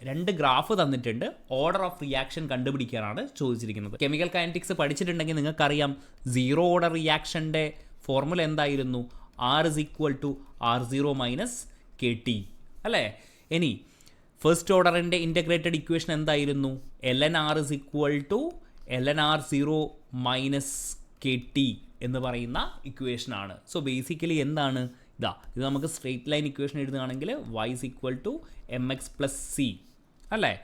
രണ്ട് ഗ്രാഫ് തന്നിട്ടുണ്ട്, order of reaction കണ്ടുപിടിക്കാനാണ് ചോദിച്ചിരിക്കുന്നത്. കെമിക്കൽ കൈനറ്റിക്സ് പഠിച്ചിട്ടുണ്ടെങ്കിൽ നിങ്ങൾക്കറിയാം സീറോ ഓർഡർ റിയാക്ഷൻ്റെ ഫോർമുല എന്തായിരുന്നു? R is equal to R0 minus KT അല്ലേ? ഇനി ഫസ്റ്റ് ഓർഡറിൻ്റെ ഇൻ്റഗ്രേറ്റഡ് ഇക്വേഷൻ എന്തായിരുന്നു? ln R is equal to ln R0 minus KT എന്ന് പറയുന്ന ഇക്വേഷനാണ്. സോ ബേസിക്കലി എന്താണ് ഇത് നമുക്ക് സ്ട്രെയിറ്റ് ലൈൻ ഇക്വേഷൻ എഴുതുകയാണെങ്കിൽ y is equal to mx plus c അല്ലേ?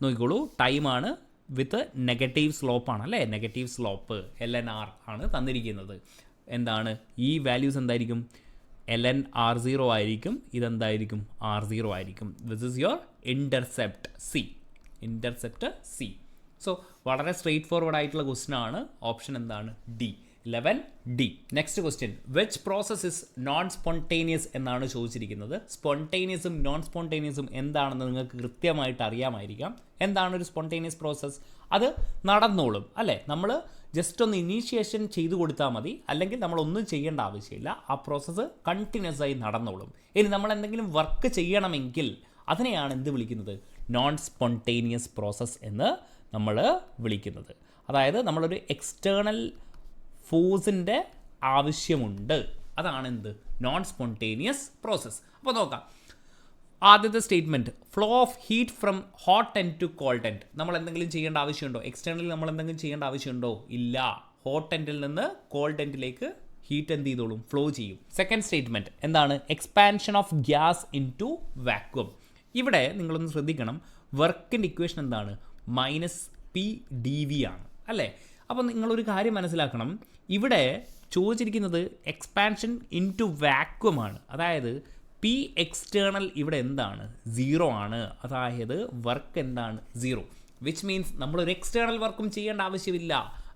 നോക്കിക്കോളൂ, ടൈമാണ് വിത്ത് നെഗറ്റീവ് സ്ലോപ്പാണ് അല്ലേ? നെഗറ്റീവ് സ്ലോപ്പ് ln r ആണ് തന്നിരിക്കുന്നത്. എന്താണ് ഈ വാല്യൂസ്? എന്തായിരിക്കും? ln r0 ആയിരിക്കും. ഇതെന്തായിരിക്കും? r0 ആയിരിക്കും. This is your intercept c. So വളരെ സ്ട്രെയിറ്റ് ഫോർവേഡ് ആയിട്ടുള്ള ക്വസ്റ്റ്യൻ ആണ്. ഓപ്ഷൻ എന്താണ്? D, 11D. Next question, which process is known spontaneous എന്നാണ് ചോദിച്ചിരിക്കുന്നത്. സ്പോണ്ടേനിയസും നോൺ സ്പോണ്ടേനിയസും എന്താണെന്ന് നിങ്ങൾക്ക് കൃത്യമായിട്ട് അറിയാമായിരിക്കാം. എന്താണ് ഒരു സ്പോണ്ടേനിയസ് പ്രോസസ്സ്? അത് നടന്നോളും അല്ലേ? നമ്മൾ ജസ്റ്റ് ഒന്ന് ഇനീഷ്യേഷൻ ചെയ്തു കൊടുത്താൽ മതി, അല്ലെങ്കിൽ നമ്മളൊന്നും ചെയ്യേണ്ട ആവശ്യമില്ല. ആ പ്രോസസ്സ് കണ്ടിന്യൂസ് ആയി നടന്നോളും. ഇനി നമ്മൾ എന്തെങ്കിലും വർക്ക് ചെയ്യണമെങ്കിൽ അതിനെയാണ് എന്ത് വിളിക്കുന്നത്? നോൺ സ്പോണ്ടേനിയസ് പ്രോസസ്സ് എന്ന് നമ്മൾ വിളിക്കുന്നത്. അതായത് നമ്മളൊരു എക്സ്റ്റേണൽ ഫോഴ്സിൻ്റെ ആവശ്യമുണ്ട്. അതാണ് എന്ത്? Non spontaneous process. അപ്പോൾ നോക്കാം. ആദ്യത്തെ statement, flow of heat from hot end to cold end. നമ്മൾ എന്തെങ്കിലും ചെയ്യേണ്ട ആവശ്യമുണ്ടോ? എക്സ്റ്റേണലി നമ്മൾ എന്തെങ്കിലും ചെയ്യേണ്ട ആവശ്യമുണ്ടോ? ഇല്ല. ഹോട്ട് എൻഡിൽ നിന്ന് കോൾഡ് എൻഡിലേക്ക് ഹീറ്റ് എന്ത് ചെയ്തോളും? ഫ്ലോ ചെയ്യും. സെക്കൻഡ് സ്റ്റേറ്റ്മെൻറ്റ് എന്താണ്? Expansion of gas into vacuum. ഇവിടെ നിങ്ങളൊന്ന് ശ്രദ്ധിക്കണം, വർക്കിൻ്റെ ഇക്വേഷൻ എന്താണ്? -P/dV ആണ് അല്ലേ? അപ്പോൾ നിങ്ങളൊരു കാര്യം മനസ്സിലാക്കണം, ഇവിടെ ചോദിച്ചിരിക്കുന്നത് എക്സ്പാൻഷൻ ഇൻ ടു വാക്വം ആണ്. അതായത് പി എക്സ്റ്റേണൽ ഇവിടെ എന്താണ്? 0 ആണ്. അതായത് വർക്ക് എന്താണ്? 0. വിച്ച് മീൻസ് നമ്മളൊരു എക്സ്റ്റേണൽ വർക്കും ചെയ്യേണ്ട ആവശ്യമില്ല.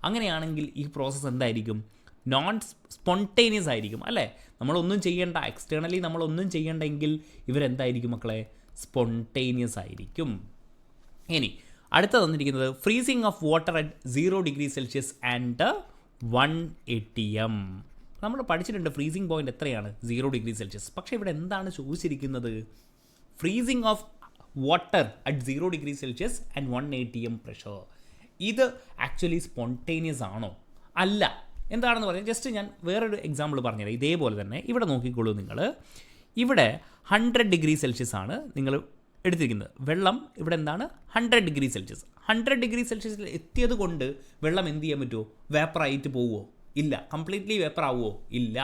അങ്ങനെയാണെങ്കിൽ ഈ പ്രോസസ്സ് എന്തായിരിക്കും? നോൺ സ്പോണ്ടേനിയസ് ആയിരിക്കും അല്ലേ? നമ്മളൊന്നും ചെയ്യേണ്ട, എക്സ്റ്റേണലി നമ്മളൊന്നും ചെയ്യേണ്ടെങ്കിൽ ഇവരെന്തായിരിക്കും മക്കളെ? സ്പോണ്ടേനിയസ് ആയിരിക്കും. ഇനി അടുത്ത തന്നിരിക്കുന്നത് freezing of water at 0 degree Celsius and 1 atm. നമ്മൾ പഠിച്ചിട്ടുണ്ട് ഫ്രീസിങ് പോയിന്റ് എത്രയാണ്? 0 ഡിഗ്രി സെൽഷ്യസ്. പക്ഷേ ഇവിടെ എന്താണ് ചോദിച്ചിരിക്കുന്നത്? Freezing of water at 0 degree Celsius and 1 atm pressure. ഇത് ആക്ച്വലി സ്പോണ്ടേനിയസ് ആണോ? അല്ല. എന്താണെന്ന് പറഞ്ഞാൽ ജസ്റ്റ് ഞാൻ വേറൊരു എക്സാമ്പിൾ പറഞ്ഞുതരാം. ഇതേപോലെ തന്നെ ഇവിടെ നോക്കിക്കോളൂ നിങ്ങൾ. ഇവിടെ 100 ഡിഗ്രി സെൽഷ്യസ് ആണ് നിങ്ങൾ എടുത്തിരിക്കുന്നത്. വെള്ളം ഇവിടെ എന്താണ്? 100 ഡിഗ്രി സെൽഷ്യസ്. 100 ഡിഗ്രി സെൽഷ്യസിൽ എത്തിയത് കൊണ്ട് വെള്ളം എന്ത് ചെയ്യാൻ പറ്റുമോ? വേപ്പറായിട്ട് പോവുമോ? ഇല്ല. കംപ്ലീറ്റ്ലി വേപ്പർ ആവുമോ? ഇല്ല.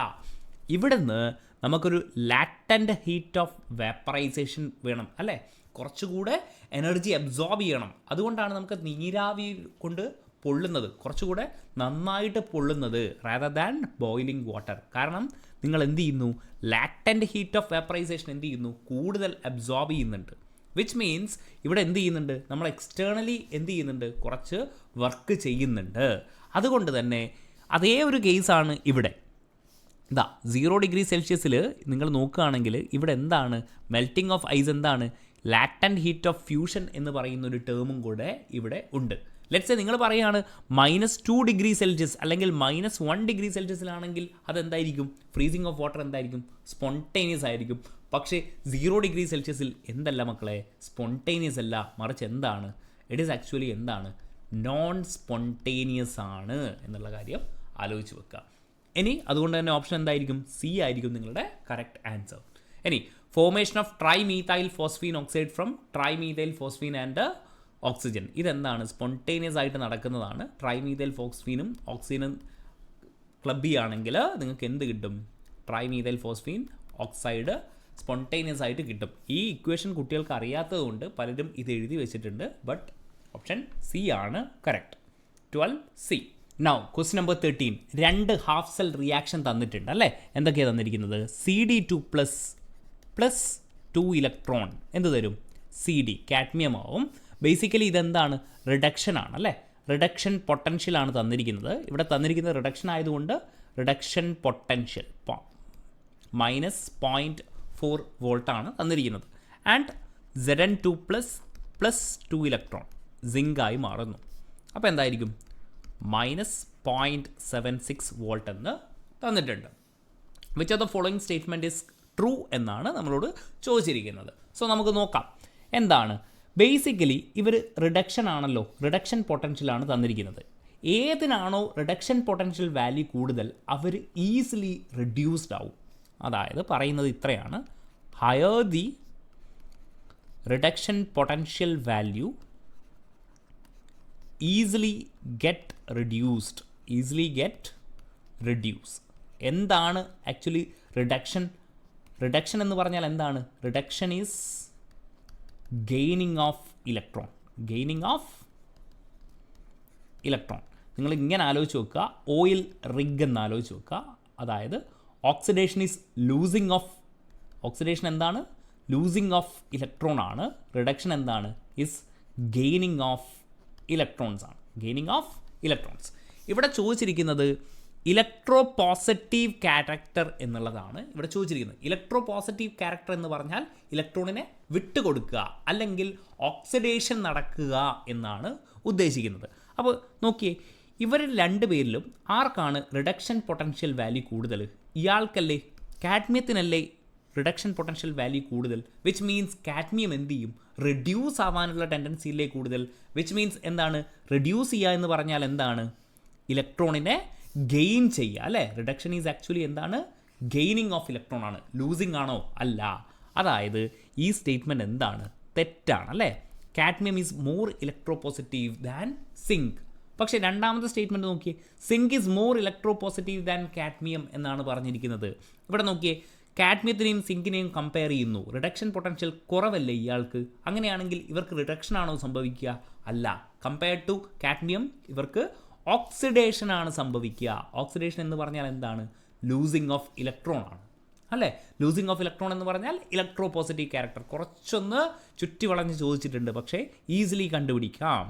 ഇവിടുന്ന് നമുക്കൊരു ലാറ്റൻ്റ് ഹീറ്റ് ഓഫ് വേപ്പറൈസേഷൻ വേണം അല്ലേ? കുറച്ചുകൂടെ എനർജി അബ്സോർബ് ചെയ്യണം. അതുകൊണ്ടാണ് നമുക്ക് നീരാവി കൊണ്ട് പൊള്ളുന്നത്, കുറച്ചുകൂടെ നന്നായിട്ട് പൊള്ളുന്നത് റാദർ ദാൻ ബോയിലിംഗ് വാട്ടർ. കാരണം നിങ്ങൾ എന്ത് ചെയ്യുന്നു? ലാറ്റൻ്റ് ഹീറ്റ് ഓഫ് വേപ്പറൈസേഷൻ എന്ത് ചെയ്യുന്നു? കൂടുതൽ അബ്സോർബ് ചെയ്യുന്നുണ്ട്. വിച്ച് മീൻസ് ഇവിടെ എന്ത് ചെയ്യുന്നുണ്ട്? നമ്മൾ എക്സ്റ്റേണലി എന്ത് ചെയ്യുന്നുണ്ട്? കുറച്ച് വർക്ക് ചെയ്യുന്നുണ്ട്. അതുകൊണ്ട് തന്നെ അതേ ഒരു കേസാണ് ഇവിടെ. 0 ഡിഗ്രി സെൽഷ്യസിൽ നിങ്ങൾ നോക്കുകയാണെങ്കിൽ ഇവിടെ എന്താണ്? മെൽറ്റിംഗ് ഓഫ് ഐസ് എന്താണ്? ലാറ്റൻ്റ് ഹീറ്റ് ഓഫ് ഫ്യൂഷൻ എന്ന് പറയുന്ന ഒരു ടേമും കൂടെ ഇവിടെ ഉണ്ട്. ലെറ്റ്സ് സേ നിങ്ങൾ പറയുകയാണ് -2 ഡിഗ്രി സെൽഷ്യസ് അല്ലെങ്കിൽ -1 ഡിഗ്രി സെൽഷ്യസിലാണെങ്കിൽ അതെന്തായിരിക്കും? ഫ്രീസിങ് ഓഫ് വാട്ടർ എന്തായിരിക്കും? സ്പോണ്ടേനിയസ് ആയിരിക്കും. പക്ഷേ 0 ഡിഗ്രി സെൽഷ്യസിൽ എന്തല്ല മക്കളെ? സ്പോണ്ടേനിയസ് അല്ല, മറിച്ച് എന്താണ്? ഇറ്റ് ഈസ് ആക്ച്വലി എന്താണ്? നോൺ സ്പോണ്ടേനിയസ് ആണ് എന്നുള്ള കാര്യം ആലോചിച്ച് വെക്കുക. ഇനി അതുകൊണ്ട് തന്നെ ഓപ്ഷൻ എന്തായിരിക്കും? സി ആയിരിക്കും നിങ്ങളുടെ കറക്റ്റ് ആൻസർ. ഇനി formation of trimethyl phosphine oxide from trimethyl phosphine and oxygen. ഇതെന്താണ്? സ്പോണ്ടേനിയസ് ആയിട്ട് നടക്കുന്നതാണ്. ട്രൈമീഥൈൽ ഫോസ്ഫീനും ഓക്സിജനും ക്ലബ് ചെയ്യുകയാണെങ്കിൽ നിങ്ങൾക്ക് എന്ത് കിട്ടും? ട്രൈമീഥൈൽ ഫോസ്ഫീൻ ഓക്സൈഡ് സ്പോണ്ടേനിയസ് ആയിട്ട് കിട്ടും. ഈ ഇക്വേഷൻ കുട്ടികൾക്ക് അറിയാത്തത് കൊണ്ട് പലരും ഇത് എഴുതി വെച്ചിട്ടുണ്ട്. ബട്ട് ഓപ്ഷൻ സി ആണ് correct. 12C. Now question number 13. 2 half cell reaction തന്നിട്ടുണ്ട് അല്ലേ? എന്തൊക്കെയാണ് തന്നിരിക്കുന്നത്? CD2 പ്ലസ് 2 ഇലക്ട്രോൺ എന്ത് തരും? CD കാഡ്മിയം ആവും. ബേസിക്കലി ഇതെന്താണ്? റിഡക്ഷൻ ആണ് അല്ലേ? റിഡക്ഷൻ പൊട്ടൻഷ്യലാണ് തന്നിരിക്കുന്നത്. ഇവിടെ തന്നിരിക്കുന്നത് റിഡക്ഷൻ ആയതുകൊണ്ട് റിഡക്ഷൻ പൊട്ടൻഷ്യൽ -0.4 വോൾട്ടാണ് തന്നിരിക്കുന്നത്. ആൻഡ് Zn2 പ്ലസ് 2 ഇലക്ട്രോൺ സിങ്കായി മാറുന്നു. അപ്പോൾ എന്തായിരിക്കും? -0.76 വോൾട്ട് എന്ന് തന്നിട്ടുണ്ട്. Which of the following statement is true എന്നാണ് നമ്മളോട് ചോദിച്ചിരിക്കുന്നത്. സോ നമുക്ക് നോക്കാം എന്താണ്. ബേസിക്കലി ഇവർ റിഡക്ഷൻ ആണല്ലോ, റിഡക്ഷൻ പൊട്ടൻഷ്യലാണ് തന്നിരിക്കുന്നത്. ഏതിനാണോ റിഡക്ഷൻ പൊട്ടൻഷ്യൽ വാല്യൂ കൂടുതൽ അവർ ഈസിലി റിഡ്യൂസ്ഡ് ആവും. അതായത് പറയുന്നത് ഇത്രയാണ്, higher the reduction potential value easily get reduce. എന്താണ് ആക്ച്വലി റിഡക്ഷൻ? റിഡക്ഷൻ എന്ന് പറഞ്ഞാൽ എന്താണ്? Reduction is gaining of electron. നിങ്ങൾ ഇങ്ങനെ ആലോചിച്ച് നോക്കുക, ഓയിൽ റിഗ് എന്ന് ആലോചിച്ച് നോക്കുക. അതായത് ഓക്സിഡേഷൻ ഈസ് ഓക്സിഡേഷൻ എന്താണ്? ലൂസിങ് ഓഫ് ഇലക്ട്രോൺ ആണ്. റിഡക്ഷൻ എന്താണ്? ഈസ് ഗെയിനിങ് ഓഫ് ഇലക്ട്രോൺസ് ആണ്. ഇവിടെ ചോദിച്ചിരിക്കുന്നത് ഇലക്ട്രോ പോസിറ്റീവ് ക്യാരക്ടർ എന്നുള്ളതാണ് ഇവിടെ ചോദിച്ചിരിക്കുന്നത്. ഇലക്ട്രോ പോസിറ്റീവ് ക്യാരക്ടർ എന്ന് പറഞ്ഞാൽ ഇലക്ട്രോണിനെ വിട്ടുകൊടുക്കുക അല്ലെങ്കിൽ ഓക്സിഡേഷൻ നടക്കുക എന്നാണ് ഉദ്ദേശിക്കുന്നത്. അപ്പോൾ നോക്കിയേ, ഇവർ രണ്ടുപേരിലും ആർക്കാണ് റിഡക്ഷൻ പൊട്ടൻഷ്യൽ വാല്യൂ കൂടുതൽ? ഇയാൾക്കല്ലേ, കാഡ്മിയത്തിനല്ലേ റിഡക്ഷൻ പൊട്ടൻഷ്യൽ വാല്യൂ കൂടുതൽ. വിച്ച് മീൻസ് കാഡ്മിയം എന്ത് ചെയ്യും? റിഡ്യൂസ് ആവാനുള്ള ടെൻഡൻസിയിലേ കൂടുതൽ. വിച്ച് മീൻസ് എന്താണ്? റിഡ്യൂസ് ചെയ്യുക എന്ന് പറഞ്ഞാൽ എന്താണ്? ഇലക്ട്രോണിനെ ഗെയിൻ ചെയ്യുക അല്ലേ? റിഡക്ഷൻ ഈസ് ആക്ച്വലി എന്താണ്? ഗെയിനിങ് ഓഫ് ഇലക്ട്രോൺ ആണ്. ലൂസിങ് ആണോ? അല്ല. അതായത് ഈ സ്റ്റേറ്റ്മെൻറ്റ് എന്താണ്? തെറ്റാണ് അല്ലേ? Cadmium is more electropositive than zinc. പക്ഷേ രണ്ടാമത്തെ സ്റ്റേറ്റ്മെൻറ്റ് നോക്കിയേ, zinc is more electropositive than cadmium എന്നാണ് പറഞ്ഞിരിക്കുന്നത്. ഇവിടെ നോക്കിയേ, കാഡ്മിയത്തിനെയും സിങ്കിനെയും കമ്പയർ ചെയ്യുന്നു. റിഡക്ഷൻ പൊട്ടൻഷ്യൽ കുറവല്ലേ ഇയാൾക്ക്? അങ്ങനെയാണെങ്കിൽ ഇവർക്ക് റിഡക്ഷൻ ആണോ സംഭവിക്കുക? അല്ല. കമ്പയർഡ് ടു കാഡ്മിയം ഇവർക്ക് ഓക്സിഡേഷൻ ആണ് സംഭവിക്കുക. ഓക്സിഡേഷൻ എന്ന് പറഞ്ഞാൽ എന്താണ്? ലൂസിങ് ഓഫ് ഇലക്ട്രോൺ ആണ് അല്ലേ? ലൂസിങ് ഓഫ് ഇലക്ട്രോൺ എന്ന് പറഞ്ഞാൽ ഇലക്ട്രോ പോസിറ്റീവ് ക്യാരക്ടർ. കുറച്ചൊന്ന് ചുറ്റി വളഞ്ഞ് ചോദിച്ചിട്ടുണ്ട്, പക്ഷേ ഈസിലി കണ്ടുപിടിക്കാം.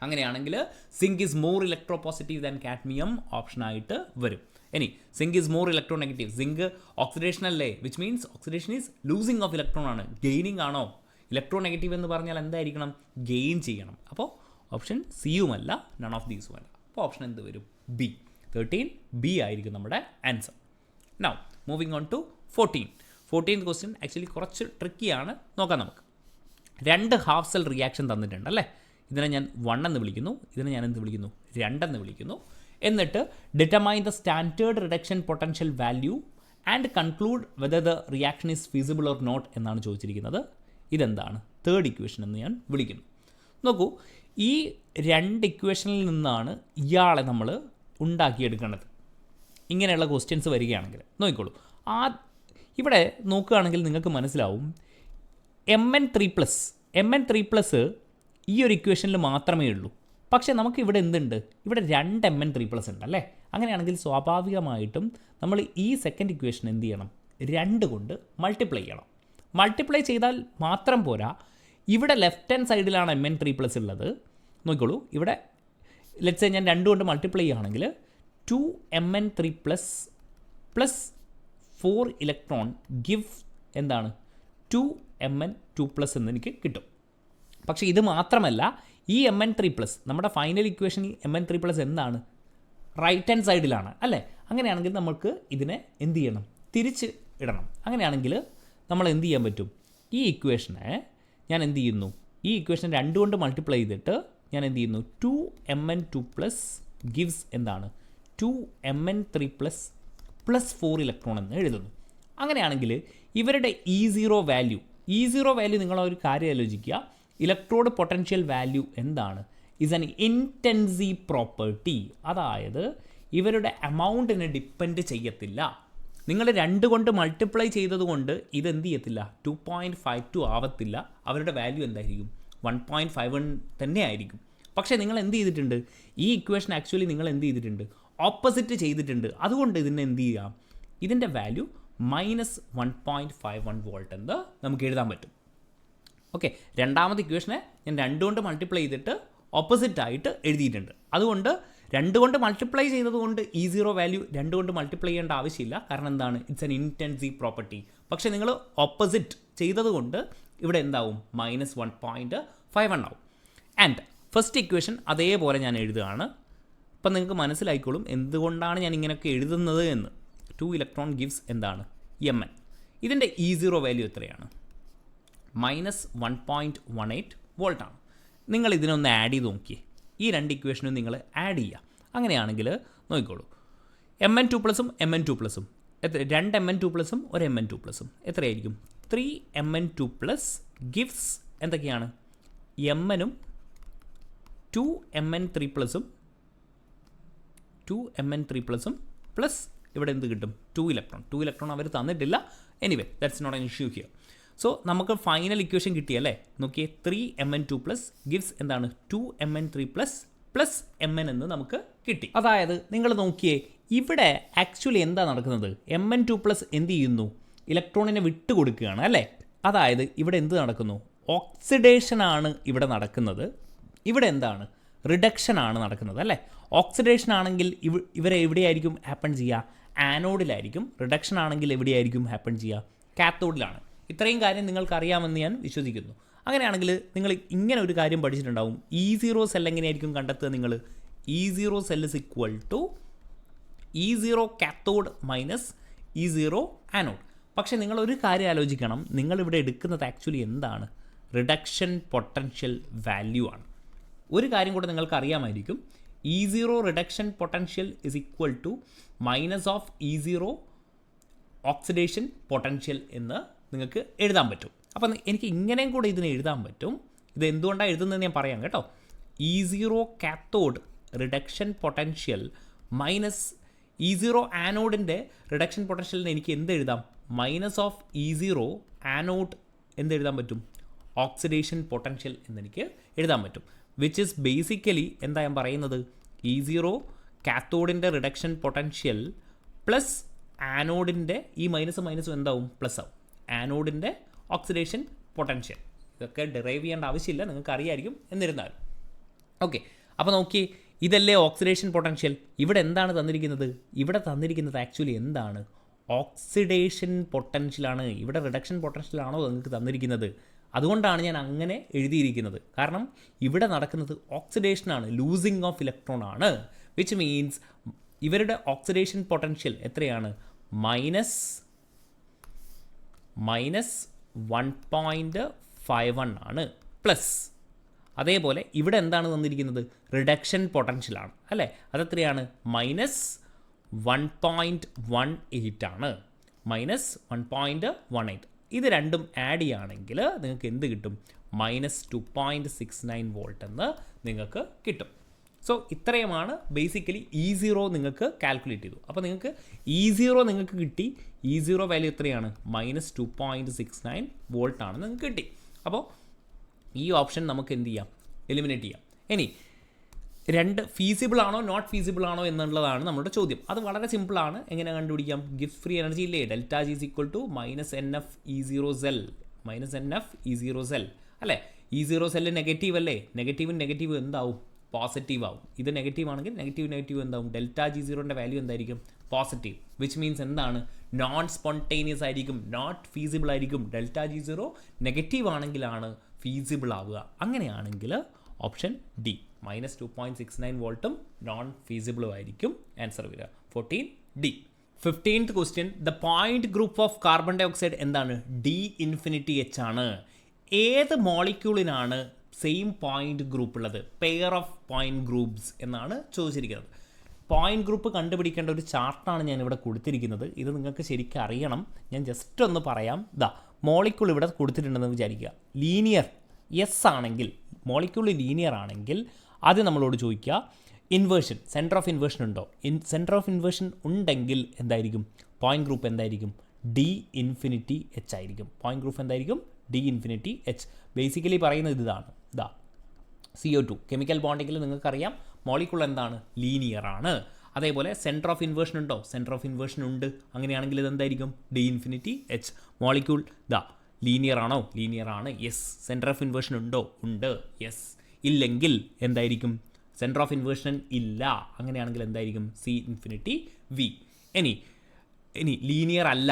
അങ്ങനെയാണെങ്കിൽ zinc is more electropositive than cadmium ഓപ്ഷനായിട്ട് വരും. ഇനി zinc is more electronegative. Zinc oxidation അല്ലേ? Which means oxidation is losing of electron ആണ്. ഗെയിനിങ് ആണോ? ഇലക്ട്രോ നെഗറ്റീവ് എന്ന് പറഞ്ഞാൽ എന്തായിരിക്കണം? ഗെയിൻ ചെയ്യണം. അപ്പോൾ ഓപ്ഷൻ സിയുമല്ല, നൺ ഓഫ് ദീസുമല്ല. അപ്പോൾ ഓപ്ഷൻ എന്ത് വരും? ബി. 13 ബി ആയിരിക്കും നമ്മുടെ answer. Now moving on to 14th question. Actually കുറച്ച് ട്രിക്കിയാണ്, നോക്കാം നമുക്ക്. 2 ഹാഫ് സെൽ റിയാക്ഷൻ തന്നിട്ടുണ്ട് അല്ലേ? ഇതിനെ ഞാൻ 1 എന്ന് വിളിക്കുന്നു, ഇതിനെ ഞാൻ എന്ത് വിളിക്കുന്നു? 2 എന്ന് വിളിക്കുന്നു. എന്നിട്ട് determine the standard reduction potential value and conclude whether the reaction is feasible or not എന്നാണ് ചോദിച്ചിരിക്കുന്നത്. ഇതെന്താണ്? 3rd ഇക്വേഷൻ എന്ന് ഞാൻ വിളിക്കുന്നു. നോക്കൂ, ഈ 2 ഇക്വേഷനിൽ നിന്നാണ് ഇയാളെ നമ്മൾ ഉണ്ടാക്കിയെടുക്കേണ്ടത്. ഇങ്ങനെയുള്ള ക്വസ്റ്റ്യൻസ് വരികയാണെങ്കിൽ നോക്കിക്കോളൂ. ഇവിടെ നോക്കുകയാണെങ്കിൽ നിങ്ങൾക്ക് മനസ്സിലാവും, Mn3+ ഈ ഒരു ഇക്വേഷനിൽ മാത്രമേ ഉള്ളൂ. പക്ഷേ നമുക്ക് ഇവിടെ എന്തുണ്ട്? ഇവിടെ 2 Mn3+ ഉണ്ട് അല്ലേ? അങ്ങനെയാണെങ്കിൽ സ്വാഭാവികമായിട്ടും നമ്മൾ ഈ സെക്കൻഡ് ഇക്വേഷൻ എന്ത് ചെയ്യണം? 2 കൊണ്ട് മൾട്ടിപ്ലൈ ചെയ്യണം. മൾട്ടിപ്ലൈ ചെയ്താൽ മാത്രം പോരാ, ഇവിടെ ലെഫ്റ്റ് ഹാൻഡ് സൈഡിലാണ് Mn3+ ഉള്ളത്. നോക്കിക്കോളൂ, ഇവിടെ ലെറ്റ്സ് സേ ഞാൻ 2 കൊണ്ട് മൾട്ടിപ്ലൈ ചെയ്യുകയാണെങ്കിൽ 2Mn3+ പ്ലസ് 4 ഇലക്ട്രോൺ ഗിവ് എന്താണ്? 2Mn2+ എന്ന് എനിക്ക് കിട്ടും. പക്ഷേ ഇത് മാത്രമല്ല, ഈ Mn3+, നമ്മുടെ ഫൈനൽ ഇക്വേഷനിൽ Mn3+ എന്താണ്? റൈറ്റ് ഹാൻഡ് സൈഡിലാണ് അല്ലേ? അങ്ങനെയാണെങ്കിൽ നമുക്ക് ഇതിനെ എന്ത് ചെയ്യണം? തിരിച്ച് ഇടണം. അങ്ങനെയാണെങ്കിൽ നമ്മൾ എന്ത് ചെയ്യാൻ പറ്റും? ഈ ഇക്വേഷനെ ഞാൻ എന്ത് ചെയ്യുന്നു? ഈ ഇക്വേഷൻ 2 കൊണ്ട് മൾട്ടിപ്ലൈ ചെയ്തിട്ട് ഞാൻ എന്ത് ചെയ്യുന്നു? 2Mn2+ ഗിവ്സ് എന്താണ്? 2Mn3+ പ്ലസ് 4 ഇലക്ട്രോൺ എന്ന് എഴുതുന്നു. അങ്ങനെയാണെങ്കിൽ ഇവരുടെ E0 വാല്യൂ നിങ്ങളൊരു കാര്യം ആലോചിക്കുക. ഇലക്ട്രോഡ് പൊട്ടൻഷ്യൽ വാല്യൂ എന്താണ്? Is an intensive property. അതായത് ഇവരുടെ എമൗണ്ടിനെ ഡിപ്പെൻഡ് ചെയ്യത്തില്ല. നിങ്ങൾ 2 കൊണ്ട് മൾട്ടിപ്ലൈ ചെയ്തതുകൊണ്ട് ഇതെന്ത് ചെയ്യത്തില്ല? 2.52 ആവത്തില്ല. അവരുടെ വാല്യൂ എന്തായിരിക്കും? 1.51 തന്നെ ആയിരിക്കും. പക്ഷേ നിങ്ങൾ എന്ത് ചെയ്തിട്ടുണ്ട്? ഈ ഇക്വേഷൻ ആക്ച്വലി നിങ്ങൾ എന്ത് ചെയ്തിട്ടുണ്ട്? ഓപ്പോസിറ്റ് ചെയ്തിട്ടുണ്ട്. അതുകൊണ്ട് ഇതിനെ എന്ത് ചെയ്യാം? ഇതിൻ്റെ വാല്യൂ -1.51 വോൾട്ട് എന്ന് നമുക്ക് എഴുതാൻ പറ്റും. ഓക്കെ, രണ്ടാമത്തെ ഇക്വേഷനെ ഞാൻ 2 കൊണ്ട് മൾട്ടിപ്ലൈ ചെയ്തിട്ട് ഓപ്പോസിറ്റായിട്ട് എഴുതിയിട്ടുണ്ട്. അതുകൊണ്ട് 2 കൊണ്ട് മൾട്ടിപ്ലൈ ചെയ്തതുകൊണ്ട് E0 വാല്യൂ 2 കൊണ്ട് മൾട്ടിപ്ലൈ ചെയ്യേണ്ട ആവശ്യമില്ല. കാരണം എന്താണ്? It's an intensive property. പക്ഷേ നിങ്ങൾ ഓപ്പോസിറ്റ് ചെയ്തതുകൊണ്ട് ഇവിടെ എന്താവും? -1.51 ആവും. ആൻഡ് ഫസ്റ്റ് ഇക്വേഷൻ അതേപോലെ ഞാൻ എഴുതുകയാണ്. അപ്പം നിങ്ങൾക്ക് മനസ്സിലായിക്കോളും എന്തുകൊണ്ടാണ് ഞാൻ ഇങ്ങനെയൊക്കെ എഴുതുന്നത് എന്ന്. 2 ഇലക്ട്രോൺ ഗിവ്സ് എന്താണ്? Mn. ഇതിൻ്റെ E0 വാല്യൂ എത്രയാണ്? -1.18 വോൾട്ടാണ്. നിങ്ങൾ ഇതിനൊന്ന് ആഡ് ചെയ്ത് നോക്കിയേ, ഈ രണ്ട് ഇക്വേഷനും നിങ്ങൾ ആഡ് ചെയ്യുക. അങ്ങനെയാണെങ്കിൽ നോക്കിക്കോളൂ, mn2 പ്ലസും mn2 പ്ലസും രണ്ട് mn2 പ്ലസും ഒരു mn2 പ്ലസും എത്രയായിരിക്കും? 3mn2 പ്ലസ് ഗിവ്സ് എന്തൊക്കെയാണ്? mനും 2mn3 പ്ലസും 2mn3 പ്ലസും പ്ലസ് ഇവിടെ എന്ത് കിട്ടും? 2 ഇലക്ട്രോൺ അവർ തന്നിട്ടില്ല. Anyway that's not an issue here. So നമുക്ക് ഫൈനൽ ഇക്വേഷൻ കിട്ടിയല്ലേ? നോക്കിയേ, 3mn2 പ്ലസ് ഗിവ്സ് എന്താണ്? 2mn3 പ്ലസ് mn എന്ന് നമുക്ക് കിട്ടി. അതായത് നിങ്ങൾ നോക്കിയേ, ഇവിടെ ആക്ച്വലി എന്താ നടക്കുന്നത്? mn2 പ്ലസ് എന്ത് ചെയ്യുന്നു? ഇലക്ട്രോണിനെ വിട്ട് കൊടുക്കുകയാണ് അല്ലേ? അതായത് ഇവിടെ എന്ത് നടക്കുന്നു? ഓക്സിഡേഷനാണ് ഇവിടെ നടക്കുന്നത്. ഇവിടെ എന്താണ്? റിഡക്ഷനാണ് നടക്കുന്നത് അല്ലേ? ഓക്സിഡേഷൻ ആണെങ്കിൽ ഇവരെ എവിടെയായിരിക്കും ഹാപ്പൺ ചെയ്യുക? ആനോഡിലായിരിക്കും. റിഡക്ഷൻ ആണെങ്കിൽ എവിടെയായിരിക്കും ഹാപ്പൺ ചെയ്യുക? കാത്തോഡിലാണ്. ഇത്രയും കാര്യം നിങ്ങൾക്ക് അറിയാമെന്ന് ഞാൻ വിശ്വസിക്കുന്നു. അങ്ങനെയാണെങ്കിൽ നിങ്ങൾ ഇങ്ങനെ ഒരു കാര്യം പഠിച്ചിട്ടുണ്ടാവും. E0 സെൽ എങ്ങനെയായിരിക്കും കണ്ടെത്തുക? നിങ്ങൾ E0 cell is equal to E0 cathode minus E0 anode. പക്ഷേ നിങ്ങളൊരു കാര്യം ആലോചിക്കണം, നിങ്ങളിവിടെ എടുക്കുന്നത് ആക്ച്വലി എന്താണ്? റിഡക്ഷൻ പൊട്ടൻഷ്യൽ വാല്യൂ ആണ്. ഒരു കാര്യം കൂടെ നിങ്ങൾക്ക് അറിയാമായിരിക്കും, E0 reduction potential is equal to minus of E0 oxidation potential എന്ന് നിങ്ങൾക്ക് എഴുതാൻ പറ്റും. അപ്പം എനിക്ക് ഇങ്ങനെയും കൂടെ ഇതിനെ എഴുതാൻ പറ്റും. ഇത് എന്തുകൊണ്ടാണ് എഴുതുന്നതെന്ന് ഞാൻ പറയാം കേട്ടോ. E0 cathode reduction potential minus E0 ആനോഡിൻ്റെ റിഡക്ഷൻ പൊട്ടൻഷ്യലിന് എനിക്ക് എന്ത് എഴുതാം? മൈനസ് ഓഫ് E0 ആനോഡ് എന്തെഴുതാൻ പറ്റും? ഓക്സിഡേഷൻ പൊട്ടൻഷ്യൽ എന്നെനിക്ക് എഴുതാൻ പറ്റും. വിച്ച് ഇസ് ബേസിക്കലി എന്താ ഞാൻ പറയുന്നത്? E0 കാത്തോഡിൻ്റെ റിഡക്ഷൻ പൊട്ടൻഷ്യൽ പ്ലസ് ആനോഡിൻ്റെ ഈ മൈനസും എന്താവും? പ്ലസ് ആവും. ആനോഡിൻ്റെ ഓക്സിഡേഷൻ പൊട്ടൻഷ്യൽ. ഇതൊക്കെ ഡിറൈവ് ചെയ്യേണ്ട ആവശ്യമില്ല, നിങ്ങൾക്ക് അറിയായിരിക്കും. എന്നിരുന്നാലും ഓക്കെ. അപ്പോൾ നോക്കി, ഇതല്ലേ ഓക്സിഡേഷൻ പൊട്ടൻഷ്യൽ. ഇവിടെ എന്താണ് തന്നിരിക്കുന്നത്? ഇവിടെ തന്നിരിക്കുന്നത് ആക്ച്വലി എന്താണ്? ഓക്സിഡേഷൻ പൊട്ടൻഷ്യലാണ്. ഇവിടെ റിഡക്ഷൻ പൊട്ടൻഷ്യലാണോ നിങ്ങൾക്ക് തന്നിരിക്കുന്നത്? അതുകൊണ്ടാണ് ഞാൻ അങ്ങനെ എഴുതിയിരിക്കുന്നത്. കാരണം ഇവിടെ നടക്കുന്നത് ഓക്സിഡേഷനാണ്, ലൂസിങ് ഓഫ് ഇലക്ട്രോൺ ആണ്. വിച്ച് മീൻസ് ഇവരുടെ ഓക്സിഡേഷൻ പൊട്ടൻഷ്യൽ എത്രയാണ്? മൈനസ് 1.51 ആണ്. പ്ലസ് അതേപോലെ ഇവിടെ എന്താണ് തന്നിരിക്കുന്നത്? റിഡക്ഷൻ പൊട്ടൻഷ്യലാണ് അല്ലേ? അതെത്രയാണ്? മൈനസ് 1.18 ആണ്. മൈനസ് 1.18. ഇത് രണ്ടും ആഡ് ചെയ്യുകയാണെങ്കിൽ നിങ്ങൾക്ക് എന്ത് കിട്ടും? മൈനസ് 2.69 വോൾട്ട് എന്ന് നിങ്ങൾക്ക് കിട്ടും. സോ ഇത്രയുമാണ് ബേസിക്കലി E0 നിങ്ങൾക്ക് കാൽക്കുലേറ്റ് ചെയ്തു. അപ്പോൾ നിങ്ങൾക്ക് E0 നിങ്ങൾക്ക് കിട്ടി. E0 വാല്യൂ എത്രയാണ്? മൈനസ് 2.69 വോൾട്ട് ആണെന്ന് നിങ്ങൾക്ക് കിട്ടി. അപ്പോൾ ഈ ഓപ്ഷൻ നമുക്ക് എന്ത് ചെയ്യാം? എലിമിനേറ്റ് ചെയ്യാം. ഇനി രണ്ട് ഫീസിബിൾ ആണോ നോട്ട് ഫീസിബിൾ ആണോ എന്നുള്ളതാണ് നമ്മുടെ ചോദ്യം. അത് വളരെ സിമ്പിളാണ്. എങ്ങനെ കണ്ടുപിടിക്കാം? ഗിഫ്റ്റ് ഫ്രീ എനർജി ഇല്ലേ? Delta G is equal to minus NF E0 cell അല്ലേ? E0 സെല്ല് നെഗറ്റീവ് അല്ലേ? നെഗറ്റീവ് എന്താവും? പോസിറ്റീവ് ആവും. ഇത് നെഗറ്റീവ് ആണെങ്കിൽ നെഗറ്റീവ് എന്താവും? ഡെൽറ്റ G0ൻ്റെ വാല്യൂ എന്തായിരിക്കും? പോസിറ്റീവ്. വിച്ച് മീൻസ് എന്താണ്? നോൺ സ്പോണ്ടേനിയസ് ആയിരിക്കും, നോട്ട് ഫീസിബിൾ ആയിരിക്കും. ഡെൽറ്റ G0 നെഗറ്റീവ് ആണെങ്കിലാണ് ഫീസിബിൾ ആവുക. അങ്ങനെയാണെങ്കിൽ ഓപ്ഷൻ ഡി മൈനസ് 2.69 വോൾട്ടും നോൺ ഫീസിബിളും ആയിരിക്കും ആൻസർ വരിക. 14D. 15th question, the point group of carbon dioxide എന്താണ്? D∞H ആണ്. ഏത് മോളിക്യൂളിനാണ് സെയിം പോയിന്റ് ഗ്രൂപ്പ് ഉള്ളത്? പെയർ ഓഫ് പോയിന്റ് ഗ്രൂപ്പ്സ് എന്നാണ് ചോദിച്ചിരിക്കുന്നത്. പോയിന്റ് ഗ്രൂപ്പ് കണ്ടുപിടിക്കേണ്ട ഒരു ചാർട്ടാണ് ഞാനിവിടെ കൊടുത്തിരിക്കുന്നത്. ഇത് നിങ്ങൾക്ക് ശരിക്കും അറിയണം. ഞാൻ ജസ്റ്റ് ഒന്ന് പറയാം. മോളിക്യൂൾ ഇവിടെ കൊടുത്തിട്ടുണ്ടെന്ന് വിചാരിക്കുക. ലീനിയർ എസ് ആണെങ്കിൽ, മോളിക്യൂൾ ലീനിയർ ആണെങ്കിൽ ആദ്യം നമ്മളോട് ചോദിക്കുക ഇൻവേർഷൻ, സെൻറ്റർ ഓഫ് ഇൻവേർഷൻ ഉണ്ടോ? സെൻറ്റർ ഓഫ് ഇൻവേർഷൻ ഉണ്ടെങ്കിൽ എന്തായിരിക്കും? പോയിന്റ് ഗ്രൂപ്പ് എന്തായിരിക്കും? D∞H ആയിരിക്കും. പോയിന്റ് ഗ്രൂപ്പ് എന്തായിരിക്കും? D∞H. ബേസിക്കലി പറയുന്നത് ഇതാണ്. CO2 കെമിക്കൽ ബോണ്ടിങ്ങിൽ നിങ്ങൾക്കറിയാം മോളിക്യൂൾ എന്താണ്? ലീനിയർ ആണ്. അതേപോലെ സെൻറ്റർ ഓഫ് ഇൻവേർഷൻ ഉണ്ടോ? സെൻറ്റർ ഓഫ് ഇൻവേർഷൻ ഉണ്ട്. അങ്ങനെയാണെങ്കിൽ ഇതെന്തായിരിക്കും? D∞H. മോളിക്യൂൾ ലീനിയർ ആണോ? ലീനിയർ ആണ്. യെസ്. സെൻറ്റർ ഓഫ് ഇൻവേർഷൻ ഉണ്ടോ? ഉണ്ട്. യെസ്. ഇല്ലെങ്കിൽ എന്തായിരിക്കും? സെൻറ്റർ ഓഫ് ഇൻവേർഷൻ ഇല്ല. അങ്ങനെയാണെങ്കിൽ എന്തായിരിക്കും? C∞V. ഇനി ലീനിയർ അല്ല,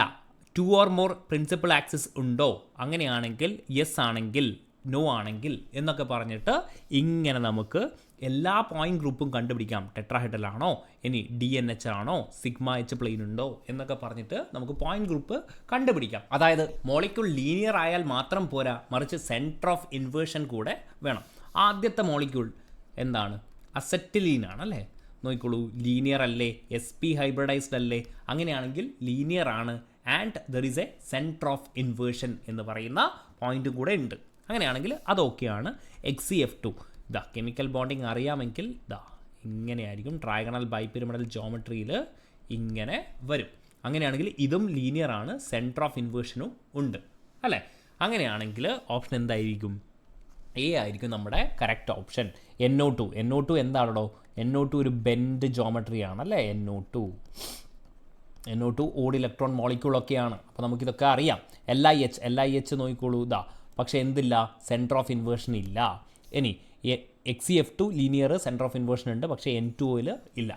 2 or more പ്രിൻസിപ്പൽ ആക്സിസ് ഉണ്ടോ? അങ്ങനെയാണെങ്കിൽ യെസ് ആണെങ്കിൽ നോ ആണെങ്കിൽ എന്നൊക്കെ പറഞ്ഞിട്ട് ഇങ്ങനെ നമുക്ക് എല്ലാ പോയിന്റ് ഗ്രൂപ്പും കണ്ടുപിടിക്കാം. ടെട്രാഹെഡ്രലാണോ, ഇനി DNH ആണോ, സിഗ്മ എച്ച് പ്ലെയിൻ ഉണ്ടോ എന്നൊക്കെ പറഞ്ഞിട്ട് നമുക്ക് പോയിന്റ് ഗ്രൂപ്പ് കണ്ടുപിടിക്കാം. അതായത് മോളിക്യൂൾ ലീനിയർ ആയാൽ മാത്രം പോരാ, മറിച്ച് സെൻറ്റർ ഓഫ് ഇൻവേർഷൻ കൂടെ വേണം. ആദ്യത്തെ മോളിക്യൂൾ എന്താണ്? അസെറ്റിലീൻ ആണ് അല്ലേ? നോക്കിക്കോളൂ, ലീനിയർ അല്ലേ, SP ഹൈബ്രിഡൈസ്ഡ് അല്ലേ? അങ്ങനെയാണെങ്കിൽ ലീനിയർ ആണ് and there is A centre of inversion എന്ന് പറയുന്ന പോയിന്റും കൂടെ ഉണ്ട്. അങ്ങനെയാണെങ്കിൽ അതൊക്കെയാണ്. XeF2 ഇതാ കെമിക്കൽ ബോണ്ടിങ് അറിയാമെങ്കിൽ ഇതാ ഇങ്ങനെയായിരിക്കും. ട്രയഗണൽ ബൈപിരമിഡൽ ജോമെട്രിയിൽ ഇങ്ങനെ വരും. അങ്ങനെയാണെങ്കിൽ ഇതും ലീനിയർ ആണ്, സെൻറ്റർ ഓഫ് ഇൻവേർഷനും ഉണ്ട് അല്ലേ? അങ്ങനെയാണെങ്കിൽ ഓപ്ഷൻ എന്തായിരിക്കും? A ആയിരിക്കും നമ്മുടെ കറക്റ്റ് ഓപ്ഷൻ. NO2 എന്താണോ? NO2 ഒരു ബെൻഡ് ജോമെട്രി ആണ് അല്ലേ? NO2 odd electron മോളിക്യൂളൊക്കെയാണ്. അപ്പോൾ നമുക്കിതൊക്കെ അറിയാം. LiH നോക്കിക്കോളൂ ഇതാ, പക്ഷേ എന്തില്ല? സെൻറ്റർ ഓഫ് ഇൻവേർഷൻ ഇല്ല. ഇനി XeF2 linear, centre of inversion ഉണ്ട്, പക്ഷേ N2 ഇല്ല.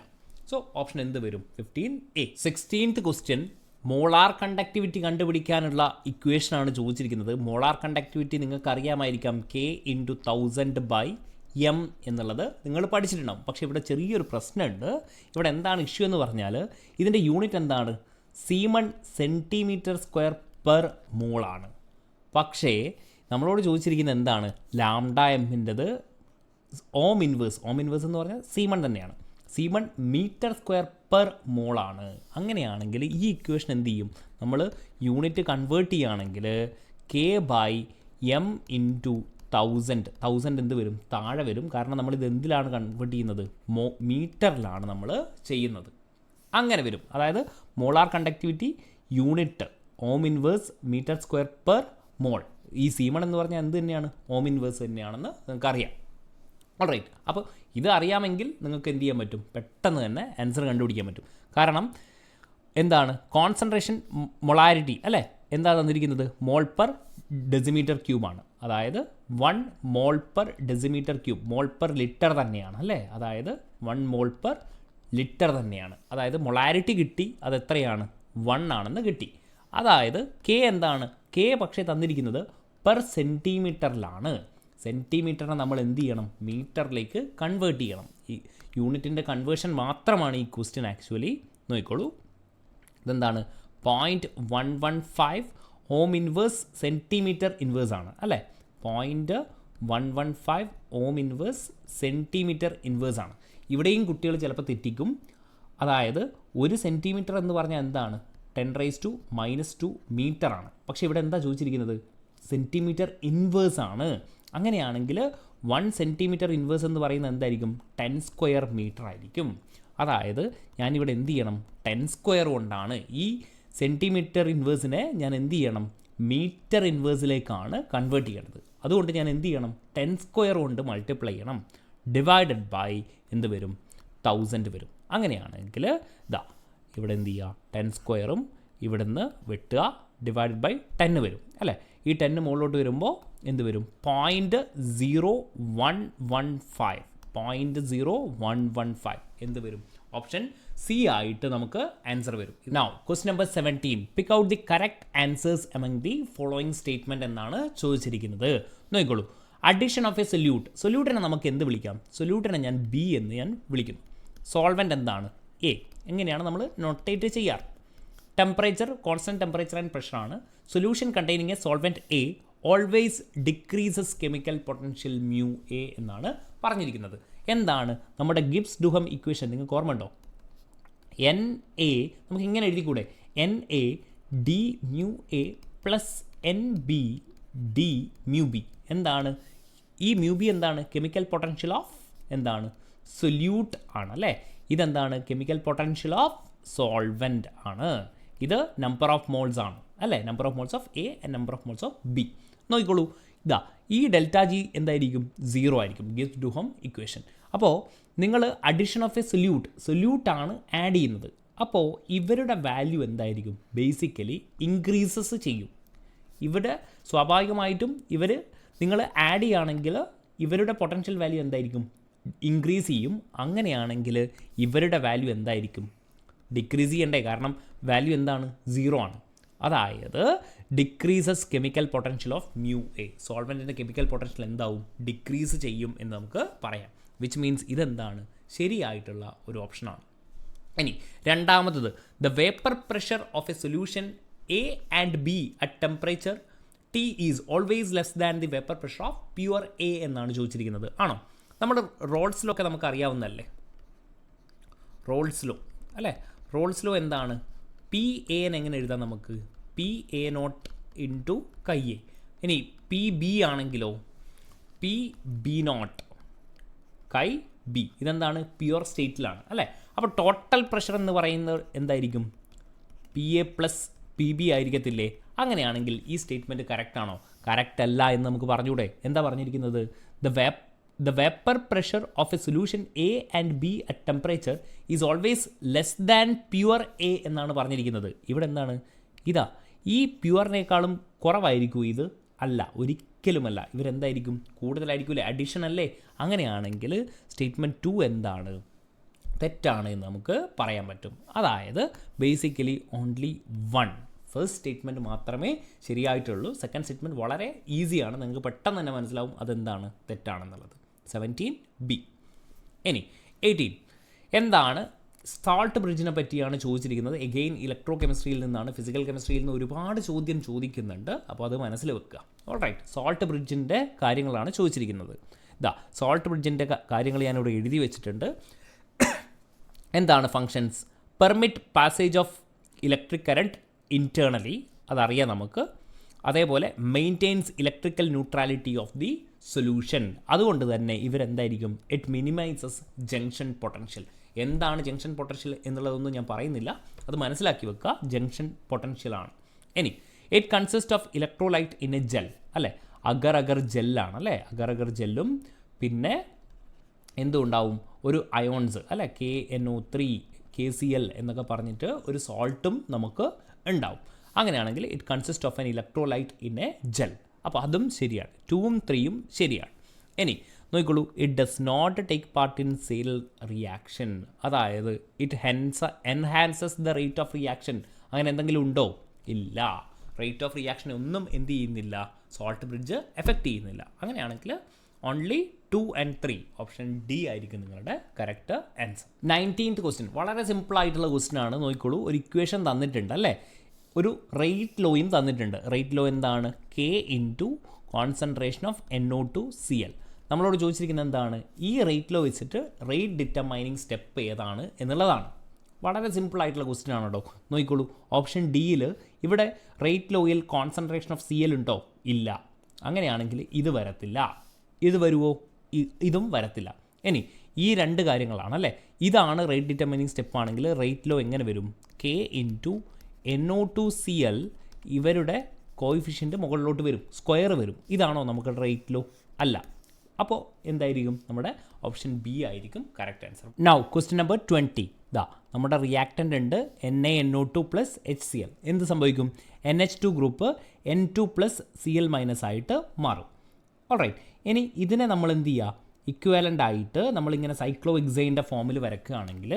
സോ ഓപ്ഷൻ എന്ത് വരും? 15A. 16th question, molar conductivity കണ്ടുപിടിക്കാനുള്ള ഇക്വേഷനാണ് ചോദിച്ചിരിക്കുന്നത്. മോളാർ കണ്ടക്ടിവിറ്റി നിങ്ങൾക്ക് അറിയാമായിരിക്കാം, K×1000/m എന്നുള്ളത് നിങ്ങൾ പഠിച്ചിട്ടുണ്ടാവും. പക്ഷേ ഇവിടെ ചെറിയൊരു പ്രശ്നമുണ്ട്. ഇവിടെ എന്താണ് ഇഷ്യൂ എന്ന് പറഞ്ഞാൽ ഇതിൻ്റെ യൂണിറ്റ് എന്താണ്? സീമൺ cm²/mol ആണ്. പക്ഷേ നമ്മളോട് ചോദിച്ചിരിക്കുന്നത് എന്താണ്? λm-ൻ്റെത് ഓം ഇൻവേഴ്സ് എന്ന് പറഞ്ഞാൽ സീമൺ തന്നെയാണ്. സീമൺ m²/mol ആണ്. അങ്ങനെയാണെങ്കിൽ ഈ ഇക്വേഷൻ എന്ത് ചെയ്യും? നമ്മൾ യൂണിറ്റ് കൺവേർട്ട് ചെയ്യുകയാണെങ്കിൽ K/m×1000 എന്ത് വരും? താഴെ വരും. കാരണം നമ്മളിത് എന്തിലാണ് കൺവേർട്ട് ചെയ്യുന്നത്? മീറ്ററിലാണ് നമ്മൾ ചെയ്യുന്നത്. അങ്ങനെ വരും. അതായത് molar conductivity unit ohm inverse m²/mol. ഈ സീമൺ എന്ന് പറഞ്ഞാൽ എന്ത് തന്നെയാണ്? ഓം ഇൻവേഴ്സ് തന്നെയാണെന്ന് നിങ്ങൾക്കറിയാം. ഓൾറൈറ്റ്. അപ്പോൾ ഇത് അറിയാമെങ്കിൽ നിങ്ങൾക്ക് എന്ത് ചെയ്യാൻ പറ്റും? പെട്ടെന്ന് തന്നെ ആൻസർ കണ്ടുപിടിക്കാൻ പറ്റും. കാരണം എന്താണ്? കോൺസെൻട്രേഷൻ മൊളാരിറ്റി അല്ലേ? എന്താ തന്നിരിക്കുന്നത്? mol/dm³ ആണ്. അതായത് 1 mol/dm³. mol/ലിറ്റർ തന്നെയാണ് അല്ലേ? അതായത് 1 mol/ലിറ്റർ തന്നെയാണ്. അതായത് മൊളാരിറ്റി കിട്ടി, അത് എത്രയാണ്? 1 ആണെന്ന് കിട്ടി. അതായത് K എന്താണ്? K പക്ഷേ തന്നിരിക്കുന്നത് പെർ സെൻറ്റിമീറ്ററിലാണ്. സെൻറ്റിമീറ്ററിനെ നമ്മൾ എന്ത് ചെയ്യണം? മീറ്ററിലേക്ക് കൺവേർട്ട് ചെയ്യണം. ഈ യൂണിറ്റിൻ്റെ കൺവേർഷൻ മാത്രമാണ് ഈ ക്വസ്റ്റ്യൻ ആക്ച്വലി. നോക്കിക്കോളൂ, ഇതെന്താണ്? 0.115 ഓം ഇൻവേഴ്സ് സെൻറ്റിമീറ്റർ ഇൻവേഴ്സ് ആണ് അല്ലേ? 0.115 ഓം ഇൻവേഴ്സ് സെൻറ്റിമീറ്റർ ഇൻവേഴ്സ് ആണ്. ഇവിടെയും കുട്ടികൾ ചിലപ്പോൾ തെറ്റിക്കും. അതായത് 1 സെൻറ്റിമീറ്റർ എന്ന് പറഞ്ഞാൽ എന്താണ്? 10⁻⁻² മീറ്റർ ആണ്. പക്ഷേ ഇവിടെ എന്താ ചോദിച്ചിരിക്കുന്നത്? സെൻറ്റിമീറ്റർ ഇൻവേഴ്സ് ആണ്. അങ്ങനെയാണെങ്കിൽ 1 സെൻറ്റിമീറ്റർ ഇൻവേഴ്സ് എന്ന് പറയുന്നത് എന്തായിരിക്കും? 10² മീറ്റർ ആയിരിക്കും. അതായത് ഞാനിവിടെ എന്ത് ചെയ്യണം? 10² കൊണ്ടാണ് ഈ സെൻറ്റിമീറ്റർ ഇൻവേഴ്സിനെ ഞാൻ എന്ത് ചെയ്യണം? മീറ്റർ ഇൻവേഴ്സിലേക്കാണ് കൺവേർട്ട് ചെയ്യേണ്ടത്. അതുകൊണ്ട് ഞാൻ എന്ത് ചെയ്യണം? 10² കൊണ്ട് മൾട്ടിപ്ലൈ ചെയ്യണം. ഡിവൈഡഡ് ബൈ എന്ത് വരും? 1000 വരും. അങ്ങനെയാണെങ്കിൽ ഇതാ ഇവിടെ എന്ത് ചെയ്യുക? 10² ഇവിടുന്ന് വെട്ടുക, ഡിവൈഡഡ് ബൈ 10 വരും അല്ലേ? ഈ 10 മുകളിലോട്ട് വരുമ്പോൾ എന്ത് വരും? 0.0115 എന്ത് വരും? ഓപ്ഷൻ സി ആയിട്ട് നമുക്ക് ആൻസർ വരും. Now question number 17, pick out the correct answers among the following statement എന്നാണ് ചോദിച്ചിരിക്കുന്നത്. നോക്കിക്കോളൂ, അഡിഷൻ ഓഫ് എ സൊല്യൂട്ടിനെ നമുക്ക് എന്ത് വിളിക്കാം? സൊല്യൂട്ടിനെ ഞാൻ ബി എന്ന് ഞാൻ വിളിക്കുന്നു. സോൾവെൻ്റ് എന്താണ്? എ. എങ്ങനെയാണ് നമ്മൾ നോട്ടേറ്റ് ചെയ്യാറ്? ടെമ്പറേച്ചർ, കോൺസ്റ്റൻറ്റ് ടെമ്പറേച്ചർ ആൻഡ് പ്രഷറാണ്. Solution containing a solvent a always decreases chemical potential μA എന്നാണ് പറഞ്ഞിരിക്കുന്നത്. എന്താണ് നമ്മുടെ ഗിബ്സ് ഡുഹം ഇക്വേഷൻ? നിങ്ങൾക്ക് ഓർമ്മ ഉണ്ടോ? NA നമുക്ക് ഇങ്ങനെ എഴുതിക്കൂടെ? NA dμA plus NB dμB. എന്താണ് ഈ μB? എന്താണ്? കെമിക്കൽ പൊട്ടൻഷ്യൽ ഓഫ് എന്താണ്? സൊല്യൂട്ട് ആണ് അല്ലേ? ഇതെന്താണ്? കെമിക്കൽ പൊട്ടൻഷ്യൽ ഓഫ് സോൾവെൻ്റ് ആണ്. ഇത് നമ്പർ ഓഫ് മോൾസ് ആണ് അല്ലേ? Number of moles of A and number of moles of B. നോക്കിക്കോളൂ, ഇതാ ഈ ∆G എന്തായിരിക്കും? 0 ആയിരിക്കും. Gibbs Duhem equation. അപ്പോൾ നിങ്ങൾ അഡിഷൻ ഓഫ് എ സൊല്യൂട്ടാണ് ആഡ് ചെയ്യുന്നത്. അപ്പോൾ ഇവരുടെ വാല്യൂ എന്തായിരിക്കും? ബേസിക്കലി ഇൻക്രീസസ് ചെയ്യും. ഇവിടെ സ്വാഭാവികമായിട്ടും നിങ്ങൾ ആഡ് ചെയ്യുകയാണെങ്കിൽ ഇവരുടെ പൊട്ടൻഷ്യൽ വാല്യൂ എന്തായിരിക്കും? ഇൻക്രീസ് ചെയ്യും. അങ്ങനെയാണെങ്കിൽ ഇവരുടെ വാല്യൂ എന്തായിരിക്കും? ഡിക്രീസ് ചെയ്യണ്ടേ? കാരണം വാല്യൂ എന്താണ്? 0 ആണ്. അതായത് decreases chemical potential of mu a. സോൾവെൻറ്റിൻ്റെ കെമിക്കൽ പൊട്ടൻഷ്യൽ എന്താവും, ഡിക്രീസ് ചെയ്യും എന്ന് നമുക്ക് പറയാം. വിച്ച് മീൻസ് ഇതെന്താണ്, ശരിയായിട്ടുള്ള ഒരു ഓപ്ഷനാണ്. ഇനി രണ്ടാമത്തത്, the vapour pressure of A solution A and B at temperature T is always less than the vapor pressure of pure A എന്നാണ് ചോദിച്ചിരിക്കുന്നത്. ആണോ? നമ്മുടെ റോൾസ് നമുക്ക് അറിയാവുന്നതല്ലേ, റോൾസ് ലോ അല്ലേ? റോൾസ് ലോ എന്താണ്, പി എ എങ്ങനെ എഴുതാം നമുക്ക്, P A naught into chi A. ഇനി പി ബി ആണെങ്കിലോ P B naught chi B. ഇതെന്താണ്, പ്യുവർ സ്റ്റേറ്റിലാണ് അല്ലേ? അപ്പോൾ ടോട്ടൽ പ്രഷർ എന്ന് പറയുന്നത് എന്തായിരിക്കും, P A plus P B ആയിരിക്കത്തില്ലേ? അങ്ങനെയാണെങ്കിൽ ഈ സ്റ്റേറ്റ്മെൻറ്റ് കറക്റ്റ് ആണോ? കറക്റ്റ് അല്ല എന്ന് നമുക്ക് പറഞ്ഞൂടെ? എന്താ പറഞ്ഞിരിക്കുന്നത്, the vapour pressure of A solution A and B at temperature is always less than pure A എന്നാണ് പറഞ്ഞിരിക്കുന്നത്. ഇവിടെ എന്താണ്, ഇതാ ഈ പ്യുവറിനേക്കാളും കുറവായിരിക്കും ഇത്? അല്ല, ഒരിക്കലുമല്ല. ഇവരെന്തായിരിക്കും, കൂടുതലായിരിക്കില്ലേ, അഡീഷൻ അല്ലേ? അങ്ങനെയാണെങ്കിൽ സ്റ്റേറ്റ്മെൻറ്റ് 2 എന്താണ്, തെറ്റാണ് എന്ന് നമുക്ക് പറയാൻ പറ്റും. അതായത് ബേസിക്കലി ഓൺലി 1 ഫസ്റ്റ് സ്റ്റേറ്റ്മെൻറ്റ് മാത്രമേ ശരിയായിട്ടുള്ളൂ. സെക്കൻഡ് സ്റ്റേറ്റ്മെൻറ്റ് വളരെ ഈസിയാണ്, നിങ്ങൾക്ക് പെട്ടെന്ന് തന്നെ മനസ്സിലാവും അതെന്താണ്, തെറ്റാണെന്നുള്ളത്. 17B. ഇനി 18 എന്താണ്, സാൾട്ട് ബ്രിഡ്ജിനെ പറ്റിയാണ് ചോദിച്ചിരിക്കുന്നത്. എഗെയിൻ ഇലക്ട്രോ കെമിസ്ട്രിയിൽ നിന്നാണ്, ഫിസിക്കൽ കെമിസ്ട്രിയിൽ നിന്ന് ഒരുപാട് ചോദ്യം ചോദിക്കുന്നുണ്ട്. അപ്പോൾ അത് മനസ്സിൽ വെക്കുക. ഓൾറൈറ്റ്, സാൾട്ട് ബ്രിഡ്ജിൻ്റെ കാര്യങ്ങളാണ് ചോദിച്ചിരിക്കുന്നത്. സാൾട്ട് ബ്രിഡ്ജിൻ്റെ കാര്യങ്ങൾ ഞാനിവിടെ എഴുതി വെച്ചിട്ടുണ്ട്. എന്താണ് functions, permit passage of electric current internally, അതറിയാം നമുക്ക്. അതേപോലെ maintains electrical neutrality of the solution. അതുകൊണ്ട് തന്നെ ഇവരെന്തായിരിക്കും, ഇറ്റ് മിനിമൈസസ് ജംഗ്ഷൻ പൊട്ടൻഷ്യൽ. എന്താണ് ജംഗ്ഷൻ പൊട്ടൻഷ്യൽ എന്നുള്ളതൊന്നും ഞാൻ പറയുന്നില്ല, അത് മനസ്സിലാക്കി വെക്കുക. ജംഗ്ഷൻ പൊട്ടൻഷ്യലാണ്. ഇനി it consist of electrolyte in a gel അല്ലേ, അഗർ അഗർ ജെല്ലാണ് അല്ലേ, അഗർ അഗർ ജെല്ലും പിന്നെ എന്തുണ്ടാവും, ഒരു അയോൺസ് അല്ലേ, KNO3 KCl എന്നൊക്കെ പറഞ്ഞിട്ട് ഒരു സോൾട്ടും നമുക്ക് ഉണ്ടാവും. അങ്ങനെയാണെങ്കിൽ it consist of an electrolyte in a gel. അപ്പോൾ അതും ശരിയാണ്, 2ഉം 3ഉം ശരിയാണ്. ഇനി നോക്കിക്കോളൂ, it does not take part in cell reaction. അതായത് it enhances the rate of reaction. അങ്ങനെ എന്തെങ്കിലും ഉണ്ടോ? ഇല്ല. റേറ്റ് ഓഫ് റിയാക്ഷൻ ഒന്നും എന്ത് ചെയ്യുന്നില്ല, സോൾട്ട് ബ്രിഡ്ജ് എഫക്റ്റ് ചെയ്യുന്നില്ല. അങ്ങനെയാണെങ്കിൽ ഓൺലി 2 and 3 ഓപ്ഷൻ ഡി ആയിരിക്കും നിങ്ങളുടെ കറക്റ്റ് ആൻസർ. 19th ക്വസ്റ്റ്യൻ വളരെ സിമ്പിൾ ആയിട്ടുള്ള ക്വസ്റ്റ്യൻ ആണ്. നോക്കിക്കോളൂ, ഒരു ഇക്വേഷൻ തന്നിട്ടുണ്ട് അല്ലേ, ഒരു റേറ്റ് ലോയും തന്നിട്ടുണ്ട്. റേറ്റ് ലോ എന്താണ്, K into concentration of NO2Cl. നമ്മളോട് ചോദിച്ചിരിക്കുന്നത് എന്താണ്, ഈ റേറ്റ് ലോ വെച്ചിട്ട് റേറ്റ് ഡിറ്റർമൈനിങ് സ്റ്റെപ്പ് ഏതാണ് എന്നുള്ളതാണ്. വളരെ സിമ്പിൾ ആയിട്ടുള്ള ക്വസ്റ്റ്യൻ ആണ് കേട്ടോ. നോക്കിക്കോളൂ, ഓപ്ഷൻ ഡിയിൽ ഇവിടെ റേറ്റ് ലോയിൽ കോൺസെൻട്രേഷൻ ഓഫ് Cl ഉണ്ടോ? ഇല്ല. അങ്ങനെയാണെങ്കിൽ ഇത് വരത്തില്ല. ഇത് വരുമോ? ഇതും വരത്തില്ല. ഇനി ഈ രണ്ട് കാര്യങ്ങളാണ് അല്ലേ, ഇതാണ് റേറ്റ് ഡിറ്റർമിനിങ് സ്റ്റെപ്പ് ആണെങ്കിൽ റേറ്റ് ലോ എങ്ങനെ വരും, K ഇൻറ്റു NO2Cl. ഇവരുടെ കോയിഫിഷ്യൻ്റ് മുകളിലോട്ട് വരും, സ്ക്വയർ വരും. ഇതാണോ നമുക്ക് റേറ്റ് ലോ? അല്ല. അപ്പോൾ എന്തായിരിക്കും, നമ്മുടെ ഓപ്ഷൻ ബി ആയിരിക്കും correct answer. Now question number 20. നമ്മുടെ റിയാക്റ്റൻ്റ് ഉണ്ട് NaNO2 പ്ലസ് HCl. എന്ത് സംഭവിക്കും, NH2 group N2 plus Cl minus ആയിട്ട് മാറും. ഓൾറൈറ്റ്, ഇനി ഇതിനെ നമ്മൾ എന്ത് ചെയ്യുക, ഇക്വാലൻ്റ് ആയിട്ട് നമ്മളിങ്ങനെ സൈക്ലോ എക്സൈൻ്റെ ഫോമിൽ വരക്കുകയാണെങ്കിൽ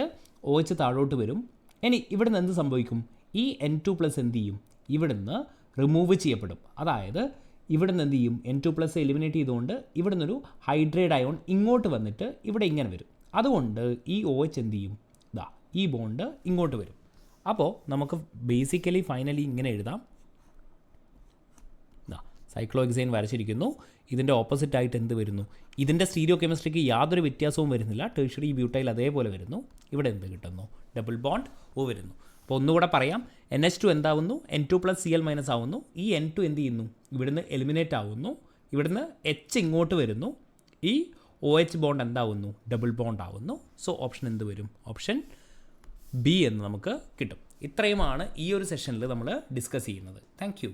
OH താഴോട്ട് വരും. ഇനി ഇവിടുന്ന് എന്ത് സംഭവിക്കും, ഈ N2 പ്ലസ് എന്ത് ചെയ്യും, ഇവിടുന്ന് റിമൂവ് ചെയ്യപ്പെടും. അതായത് ഇവിടുന്ന് എന്ത് ചെയ്യും, N2 പ്ലസ് എലിമിനേറ്റ് ചെയ്തുകൊണ്ട് ഇവിടുന്നൊരു ഹൈഡ്രേറ്റ് അയോൺ ഇങ്ങോട്ട് വന്നിട്ട് ഇവിടെ ഇങ്ങനെ വരും. അതുകൊണ്ട് ഈ OH എന്ത് ചെയ്യും, ഈ ബോണ്ട് ഇങ്ങോട്ട് വരും. അപ്പോൾ നമുക്ക് ബേസിക്കലി ഫൈനലി ഇങ്ങനെ എഴുതാം, സൈക്ലോ എക്സൈൻ വരച്ചിരിക്കുന്നു. ഇതിൻ്റെ ഓപ്പോസിറ്റ് ആയിട്ട് എന്ത് വരുന്നു, ഇതിൻ്റെ സ്റ്റീരിയോ കെമിസ്ട്രിക്ക് യാതൊരു വ്യത്യാസവും വരുന്നില്ല. ടെർഷ്യറി ബ്യൂട്ടൈൽ അതേപോലെ വരുന്നു. ഇവിടെ എന്ത് കിട്ടുന്നു, ഡബിൾ ബോണ്ട് O വരുന്നു. അപ്പോൾ ഒന്നുകൂടെ പറയാം, NH2 എന്താവുന്നു, N2 plus Cl minus ആവുന്നു. ഈ N2 എന്ത് ചെയ്യുന്നു, ഇവിടുന്ന് എലിമിനേറ്റ് ആവുന്നു. ഇവിടുന്ന് H ഇങ്ങോട്ട് വരുന്നു. ഈ OH ബോണ്ട് എന്താവുന്നു, ഡബിൾ ബോണ്ട് ആവുന്നു. സോ ഓപ്ഷൻ എന്ത് വരും, ഓപ്ഷൻ ബി എന്ന് നമുക്ക് കിട്ടും. ഇത്രയുമാണ് ഈ ഒരു സെഷനിൽ നമ്മൾ ഡിസ്കസ് ചെയ്യുന്നത്. Thank you.